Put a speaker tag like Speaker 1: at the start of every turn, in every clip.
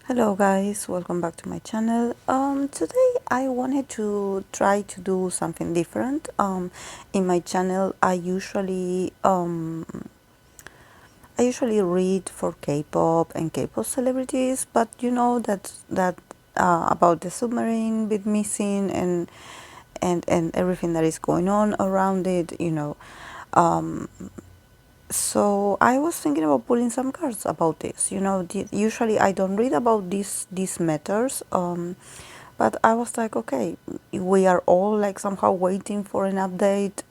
Speaker 1: Hello guys, welcome back to my channel. Today I wanted to try to do something different. In my channel I usually read for K-pop and K-pop celebrities, but you know that about the submarine bit missing and everything that is going on around it, Um, so I was thinking about pulling some cards about this. Usually I don't read about these matters, but I was like, okay, we are all like somehow waiting for an update,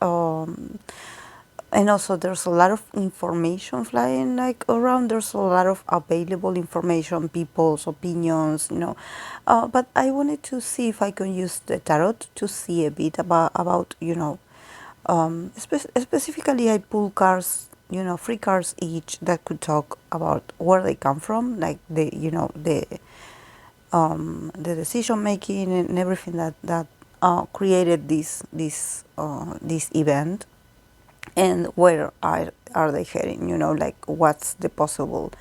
Speaker 1: and also there's a lot of information flying like around. There's a lot of available information, people's opinions. But I wanted to see if I can use the tarot to see a bit about. Specifically, I pull cards, 3 cards each that could talk about where they come from, like the decision making and everything that created this event, and where are they heading? Like what's the possible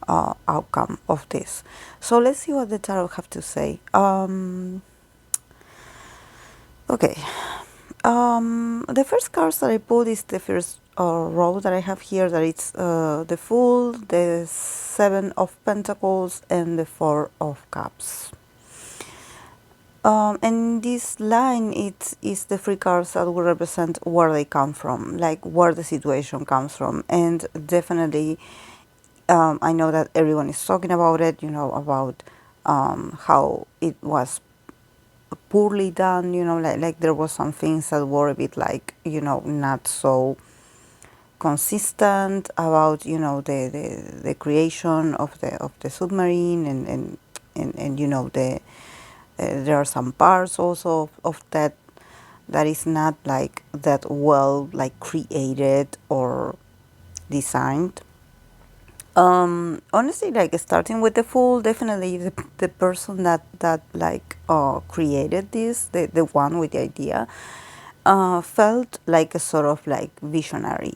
Speaker 1: outcome of this. So let's see what the tarot have to say. Okay. The first cards that I pulled is the first row that I have here, that it's the Fool, the 7 of Pentacles, and the 4 of Cups. And this line, it is the 3 cards that will represent where they come from, like where the situation comes from. And definitely, I know that everyone is talking about it, about how it was poorly done, like there was some things that were a bit like, not so consistent about, the creation of the submarine, and there are some parts also of that is not like that well like created or designed. Honestly, like starting with the Fool, definitely the person that like created this, the one with the idea, felt like a sort of like visionary.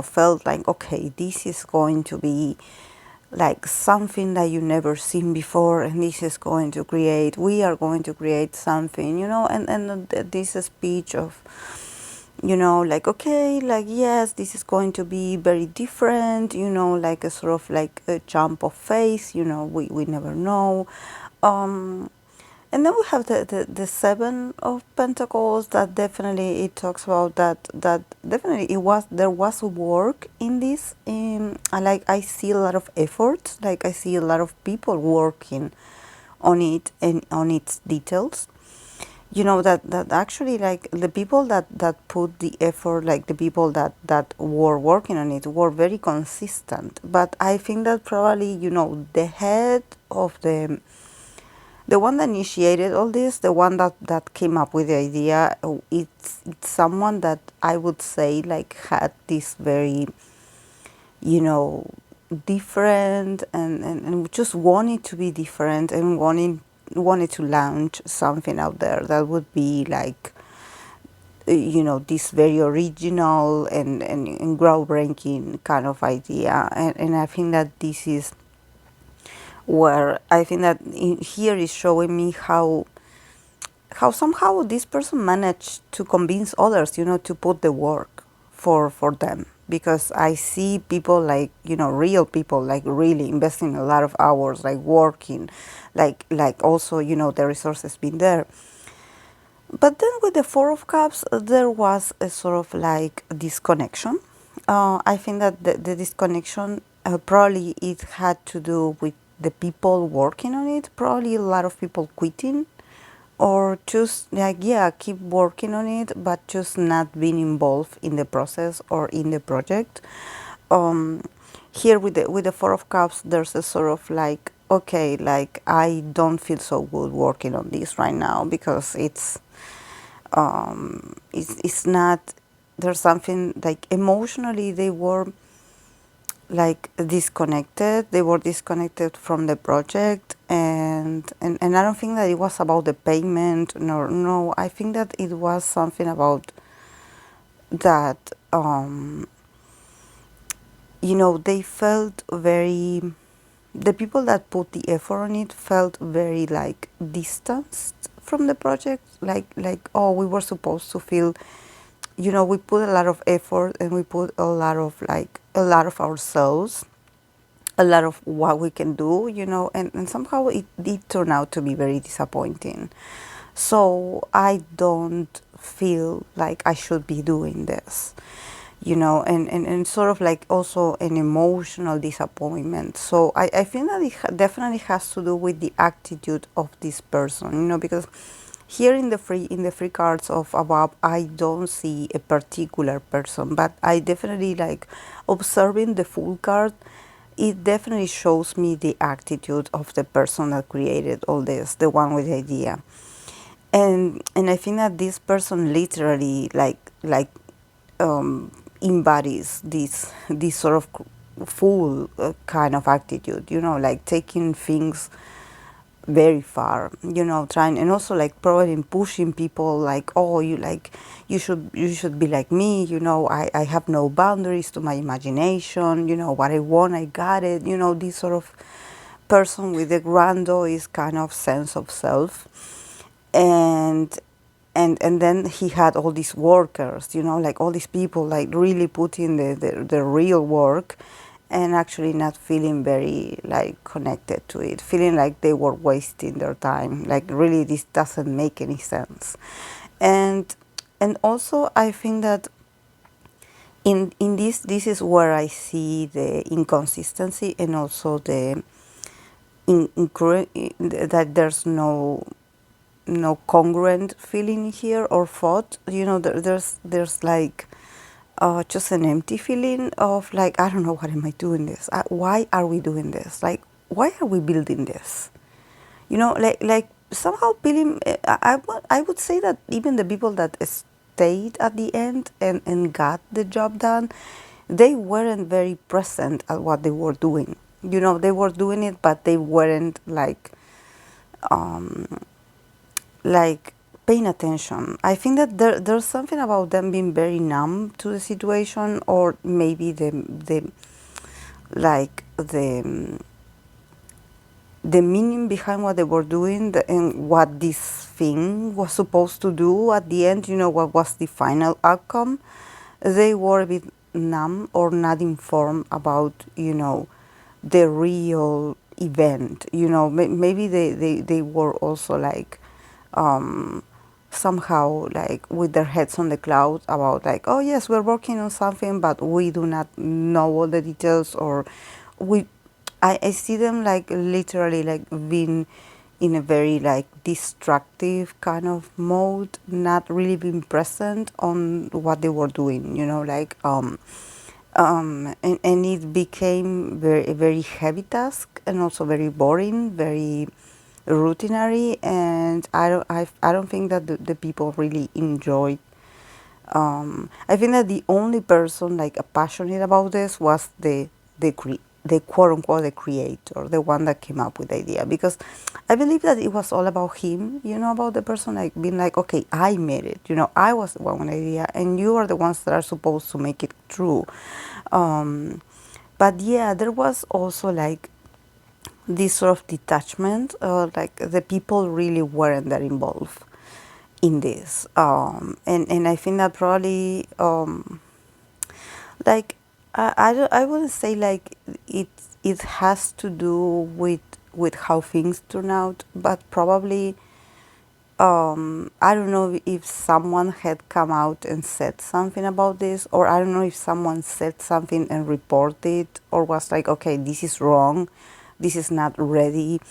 Speaker 1: Felt like, okay, this is going to be like something that you never seen before, and this is going to create. We are going to create something, and this speech of, like, okay, like, yes, this is going to be very different, like a sort of like a jump of faith, we never know. And then we have the 7 of Pentacles, that definitely it talks about that definitely there was work in this. I see a lot of effort, like I see a lot of people working on it and on its details. That actually, like, the people that put the effort, like the people that were working on it, were very consistent. But I think that probably, the head of the one that initiated all this, the one that came up with the idea, it's someone that I would say like had this very, different, and just wanted to be different, and wanted to launch something out there that would be like, this very original and groundbreaking kind of idea. And I think that this is where I think that here is showing me how somehow this person managed to convince others, to put the work for them. Because I see people like, real people, like really investing a lot of hours, like working, like also, the resources being there. But then with the 4 of Cups, there was a sort of like disconnection. I think that the disconnection, probably it had to do with the people working on it. Probably a lot of people quitting, or just like, yeah, keep working on it, but just not being involved in the process or in the project. Here with the 4 of Cups, there's a sort of like, okay, like I don't feel so good working on this right now, because it's not, there's something like emotionally they were like disconnected. They were disconnected from the project, and I don't think that it was about the payment. No, I think that it was something about that. They felt very the people that put the effort on it felt very like distanced from the project, like oh, we were supposed to feel, we put a lot of effort and we put a lot of ourselves, a lot of what we can do, and somehow it did turn out to be very disappointing. So I don't feel like I should be doing this, and sort of like also an emotional disappointment. So I feel that it definitely has to do with the attitude of this person, because here in the free cards of above, I don't see a particular person, but I definitely like observing the full card. It definitely shows me the attitude of the person that created all this, the one with the idea. And I think that this person literally um, embodies this sort of full kind of attitude, like taking things very far, trying, and also like probably pushing people like, oh, you should be like me, I have no boundaries to my imagination, what I want, I got it, this sort of person with a grandiose kind of sense of self. And and and then he had all these workers, like all these people like really putting the real work, and actually not feeling very like connected to it, feeling like they were wasting their time, like really this doesn't make any sense. And and also I think that in this is where I see the inconsistency, and also the that there's no congruent feeling here or thought. There's like just an empty feeling of like, I don't know, what am I doing this? Why are we doing this? Like, why are we building this? Like somehow feeling. I would say that even the people that stayed at the end and got the job done, they weren't very present at what they were doing. They were doing it, but they weren't um, like paying attention. I think that there's something about them being very numb to the situation, or maybe the the meaning behind what they were doing, and what this thing was supposed to do at the end. What was the final outcome? They were a bit numb or not informed about the real event. Maybe they were also like somehow like with their heads on the clouds about like, oh yes, we're working on something, but we do not know all the details, or we I see them like literally like being in a very like destructive kind of mode, not really being present on what they were doing, and it became a very heavy task, and also very boring, very routinary, and I don't think that the people really enjoyed. I think that the only person like passionate about this was the quote unquote the creator, the one that came up with the idea, because I believe that it was all about him, about the person like being like, okay, I made it, I was the one with the idea, and you are the ones that are supposed to make it true. But yeah, there was also like this sort of detachment, like the people really weren't that involved in this, and I think that probably like I wouldn't say like it has to do with how things turn out, but probably I don't know if someone had come out and said something about this, or I don't know if someone said something and reported, or was like, okay, this is wrong, this is not ready,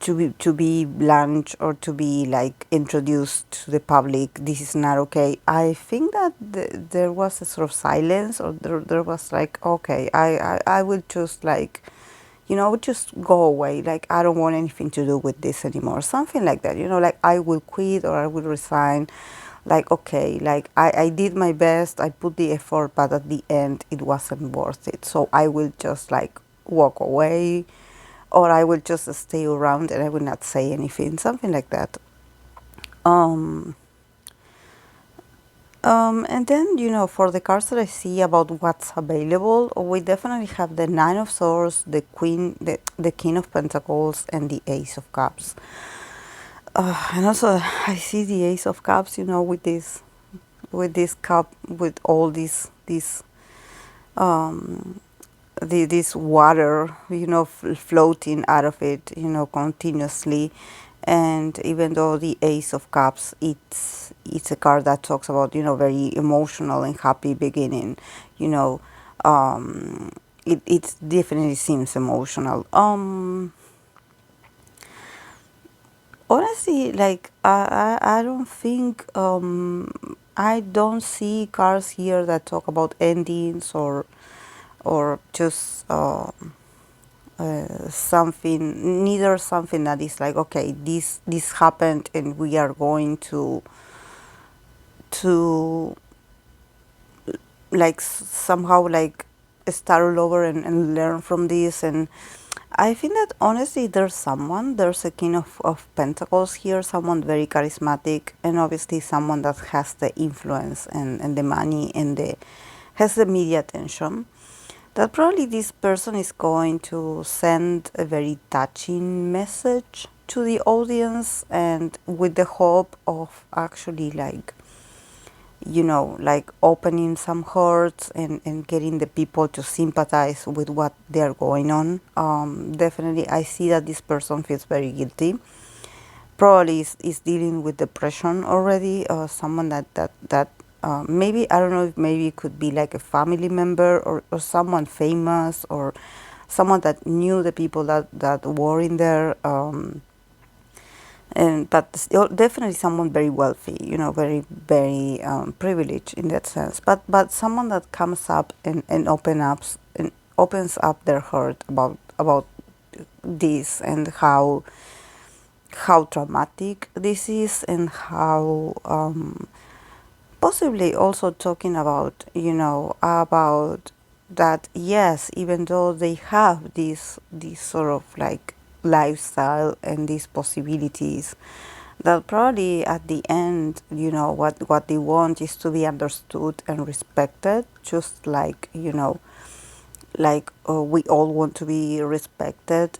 Speaker 1: to be launched or to be like introduced to the public. This is not okay. I think that there was a sort of silence, or there was like, okay, I will just like, I would just go away. Like, I don't want anything to do with this anymore. Something like that, like I will quit or I will resign. Like, okay, like I did my best, I put the effort, but at the end it wasn't worth it. So I will just like walk away, or I will just stay around and I will not say anything, something like that. Um, And then, for the cards that I see about what's available, we definitely have the Nine of Swords, the Queen, the King of Pentacles, and the Ace of Cups. And also, I see the Ace of Cups, with this cup, with all um, this water, floating out of it, continuously. And even though the Ace of Cups, it's a card that talks about, very emotional and happy beginning, you know, it definitely seems emotional. Honestly, like I don't think I don't see cards here that talk about endings or just something, neither something that is like, okay, this happened and we are going to like somehow like start all over and learn from this. And I think that honestly there's a king of pentacles here, someone very charismatic, and obviously someone that has the influence and the money and the has the media attention, that probably this person is going to send a very touching message to the audience, and with the hope of actually like, like opening some hearts and getting the people to sympathize with what they're going on. Definitely I see that this person feels very guilty, probably is dealing with depression already, someone that maybe, I don't know, if maybe it could be like a family member or someone famous or someone that knew the people that were in there, and but still definitely someone very wealthy, very very privileged in that sense, but someone that comes up and opens up their heart about this, and how traumatic this is, and how possibly also talking about, about that, yes, even though they have this sort of like lifestyle and these possibilities, that probably at the end, what they want is to be understood and respected, just like, like we all want to be respected,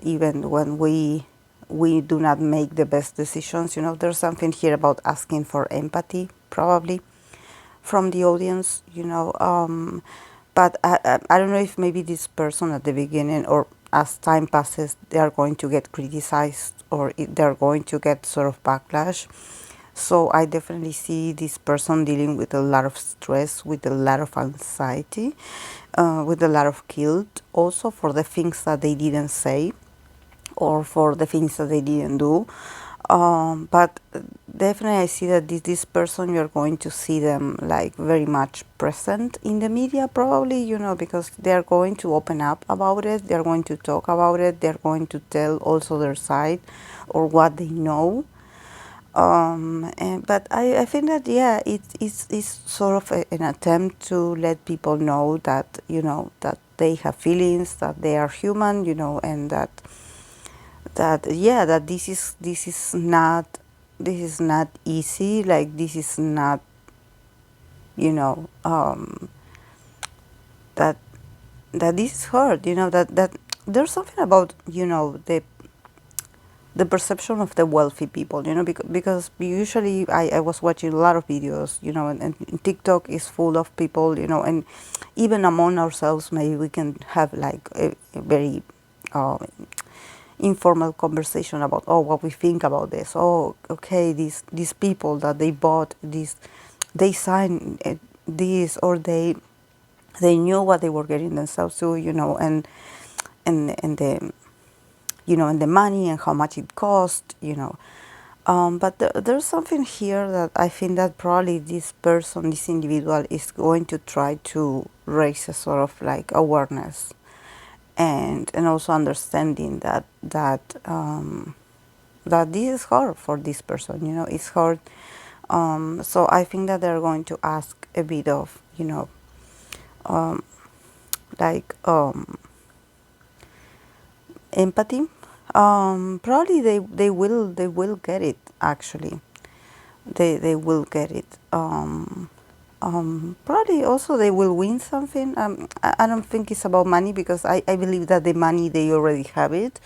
Speaker 1: even when we do not make the best decisions. There's something here about asking for empathy, probably from the audience. But I don't know if maybe this person at the beginning, or as time passes, they are going to get criticized, or they're going to get sort of backlash. So I definitely see this person dealing with a lot of stress, with a lot of anxiety, with a lot of guilt, also for the things that they didn't say or for the things that they didn't do. But definitely I see that this person, you're going to see them like very much present in the media, probably, because they're going to open up about it, they're going to talk about it, they're going to tell also their side or what they know. But I think that, yeah, it's sort of an attempt to let people know that, that they have feelings, that they are human, and that yeah, that this is not easy, like this is not, you know that this is hard, that there's something about, the perception of the wealthy people, because usually I was watching a lot of videos, and TikTok is full of people, and even among ourselves, maybe we can have like a very informal conversation about, oh, what we think about this. Oh, okay, these people that they bought this, they signed this, or they knew what they were getting themselves to, and the and the money and how much it cost, but there's something here that I think that probably this person, this individual, is going to try to raise a sort of like awareness, and also understanding that this is hard for this person. It's hard. So I think that they're going to ask a bit of, um, like empathy. Probably they will get it, actually. they will get it. Probably also they will win something. I don't think it's about money, because I believe that the money they already have it,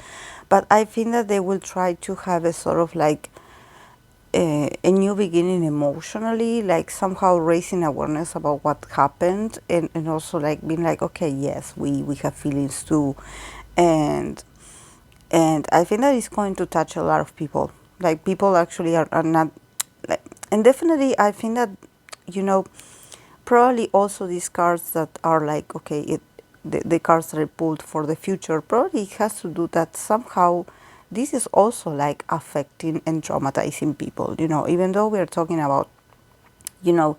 Speaker 1: but I think that they will try to have a sort of like a new beginning emotionally, like somehow raising awareness about what happened, and also like being like, okay, yes, we have feelings too, and and I think that it's going to touch a lot of people. Like people actually are not like, and definitely I think that, you know, probably also these cards that are like, okay, the cards that are pulled for the future, probably it has to do that somehow this is also like affecting and traumatizing people, you know, even though we're talking about, you know,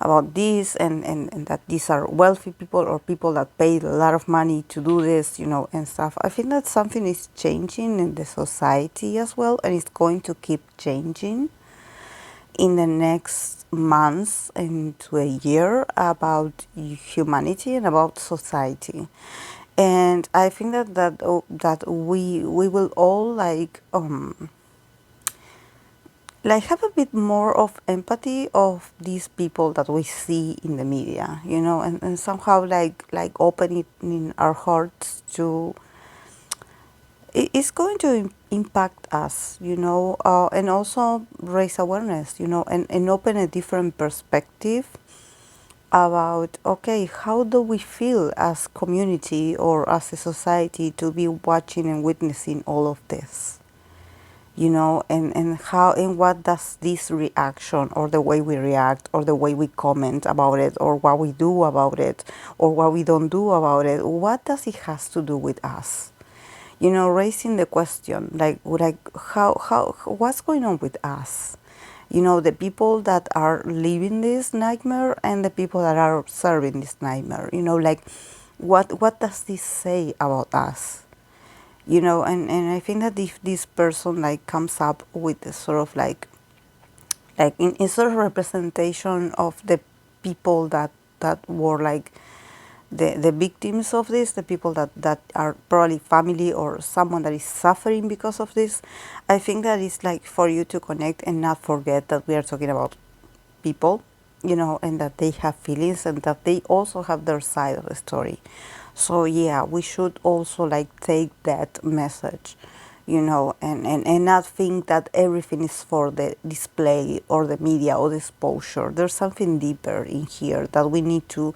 Speaker 1: about this, and that these are wealthy people or people that paid a lot of money to do this, you know, and stuff. I think that something is changing in the society as well, and it's going to keep changing in the next months into a year about humanity and about society. And I think that we will all like have a bit more of empathy of these people that we see in the media, you know, and somehow like opening our hearts to, it's going to impact us, you know, and also raise awareness, you know, and open a different perspective about, okay, how do we feel as community or as a society to be watching and witnessing all of this, you know, and how and what does this reaction or the way we react or the way we comment about it or what we do about it or what we don't do about it, what does it has to do with us? You know, raising the question, like how what's going on with us? You know, the people that are living this nightmare and the people that are observing this nightmare. You know, like what does this say about us? You know, and I think that if this person like comes up with a sort of like in sort of representation of the people that were like the victims of this, the people that are probably family or someone that is suffering because of this, I think that it's like for you to connect and not forget that we are talking about people, you know, and that they have feelings and that they also have their side of the story. So yeah, we should also like take that message, you know, and not think that everything is for the display or the media or the exposure. There's something deeper in here that we need to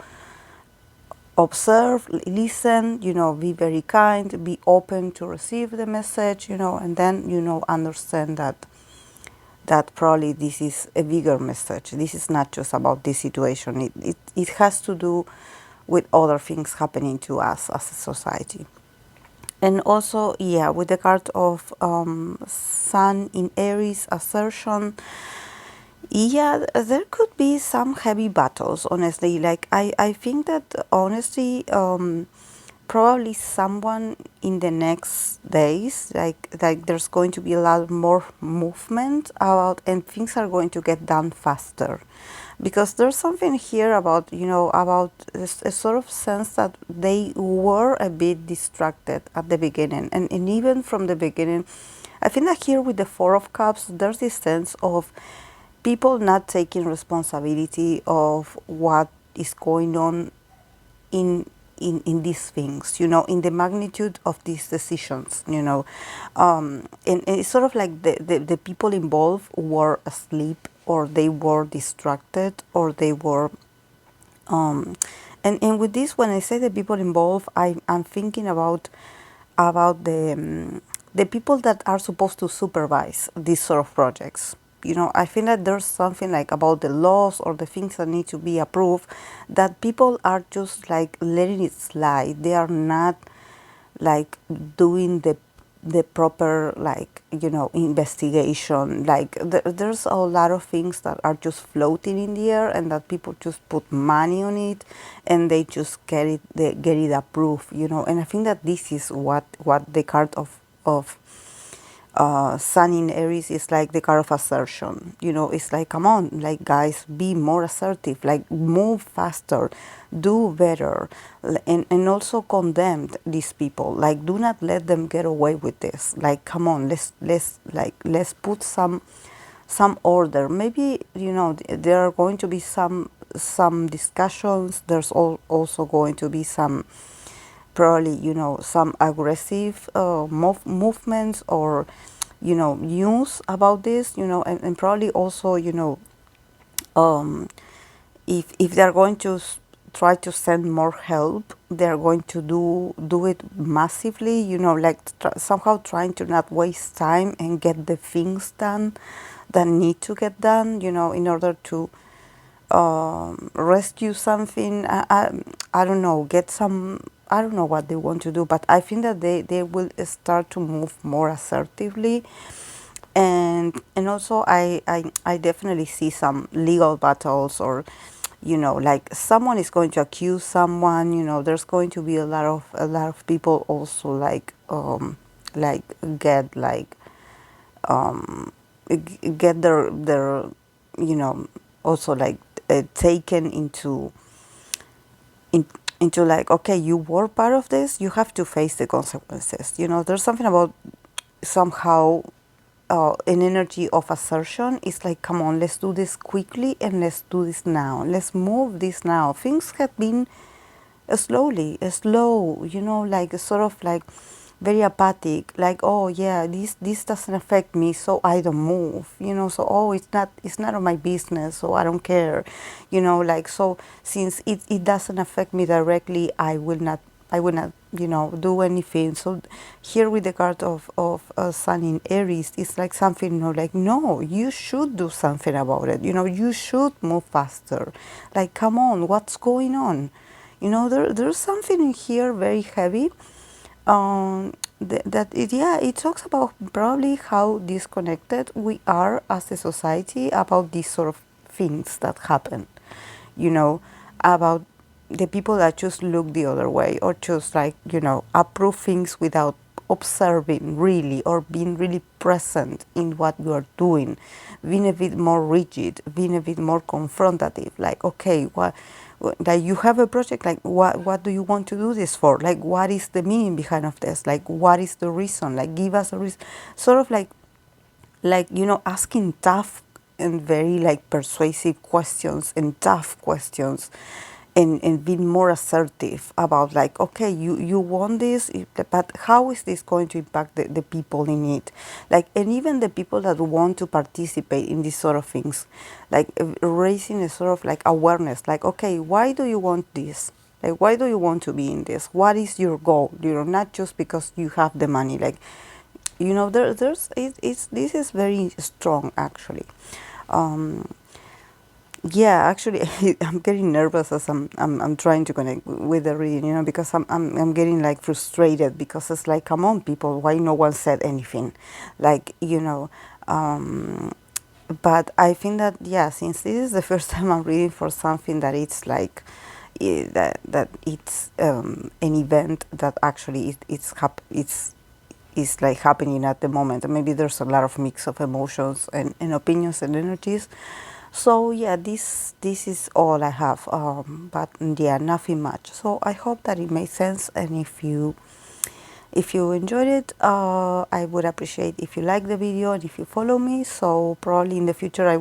Speaker 1: observe, listen, you know, be very kind, be open to receive the message, you know, and then, you know, understand that probably this is a bigger message. This is not just about this situation. It has to do with other things happening to us as a society. And also, yeah, with the card of Sun in Aries, assertion, yeah, there could be some heavy battles, honestly. Like, I think that, honestly, probably someone in the next days, like there's going to be a lot more movement about, and things are going to get done faster. Because there's something here about, you know, about a sort of sense that they were a bit distracted at the beginning. And even from the beginning, I think that here with the Four of Cups, there's this sense of people not taking responsibility of what is going on in in these things, you know, in the magnitude of these decisions, you know. And it's sort of like the people involved were asleep or they were distracted or they were and with this, when I say the people involved, I'm thinking about the people that are supposed to supervise these sort of projects. You know, I think that there's something like about the laws or the things that need to be approved that people are just like letting it slide. They are not like doing the proper, like, you know, investigation. Like there's a lot of things that are just floating in the air and that people just put money on it and they just get it approved, you know. And I think that this is what the card of Sun in Aries is like, the card of assertion. You know, it's like, come on, like, guys, be more assertive, like, move faster, do better, and also condemn these people. Like, do not let them get away with this. Like, come on, let's put some some order. Maybe, there are going to be some discussions. There's also going to be some, probably, some aggressive movements, or news about this, and probably also, um, if they're going to try to send more help, they're going to do it massively, like somehow trying to not waste time and get the things done that need to get done, in order to rescue something. I don't know, get some, I don't know what they want to do, but I think that they will start to move more assertively. And also I definitely see some legal battles, or like someone is going to accuse someone. There's going to be a lot of people also, like get like get their also like taken in, into like, okay, you were part of this, you have to face the consequences. There's something about somehow an energy of assertion. It's like, come on, let's do this quickly, and let's do this now. Let's move this now. Things have been slow, like sort of like very apathic, like, oh yeah, this doesn't affect me, so I don't move, so, oh, it's not of my business, so I don't care, like, so since it doesn't affect me directly, I will not do anything. So here with the card of Sun in Aries, it's like something, like, no, you should do something about it, you should move faster, like, come on, what's going on? There's something in here very heavy. It talks about probably how disconnected we are as a society about these sort of things that happen. About the people that just look the other way, or just like, approve things without observing really, or being really present in what you are doing, being a bit more rigid, being a bit more confrontative, like, okay, like, you have a project, like, what do you want to do this for? Like, what is the meaning behind of this? Like, what is the reason? Like, give us a reason. Sort of like asking tough and very like persuasive questions, and tough questions, and being more assertive about, like, okay, you want this, but how is this going to impact the people in it? Like, and even the people that want to participate in these sort of things, like raising a sort of like awareness, like, okay, why do you want this? Like, why do you want to be in this? What is your goal? Not just because you have the money. Like, this is very strong, actually. Um, yeah, actually, I'm getting nervous as I'm trying to connect with the reading, because I'm getting like frustrated, because it's like, come on, people, why no one said anything? Like, but I think that, yeah, since this is the first time I'm reading for something that it's like, that it's an event that actually it's like happening at the moment, and maybe there's a lot of mix of emotions and opinions and energies. So yeah, this is all I have, but yeah, nothing much. So I hope that it made sense, and if you enjoyed it, I would appreciate if you like the video and if you follow me. So probably in the future I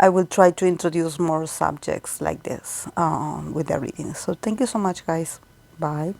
Speaker 1: will try to introduce more subjects like this with the readings. So thank you so much, guys. Bye.